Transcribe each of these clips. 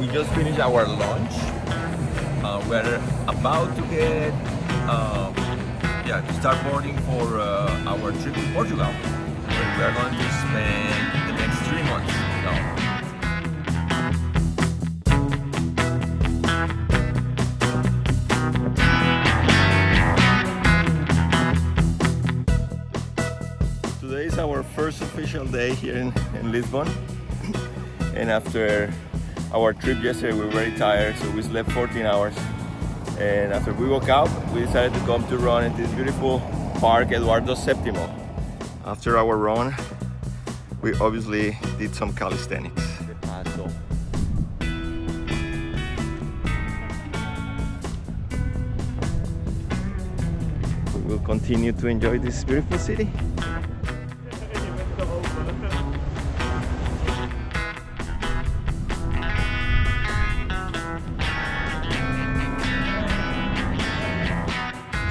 We just finished our lunch. We're about to get, to start boarding for our trip to Portugal, where we are going to spend the next 3 months. Today is our first official day here in Lisbon, and after our trip yesterday we were very tired, so we slept 14 hours, and after we woke up we decided to come to run in this beautiful park, Eduardo Septimo. After our run we obviously did some calisthenics. We will continue to enjoy this beautiful city.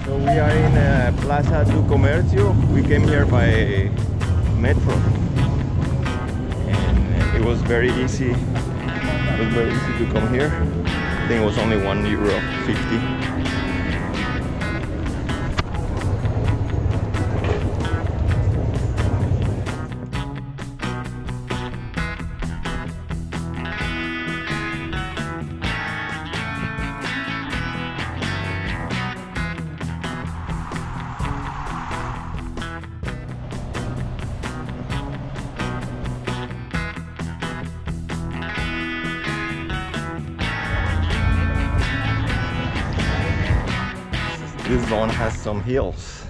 So we are in Praça do Comércio. We came here by metro, and it was very easy. It was very easy to come here. I think it was only €1.50. This zone has some hills.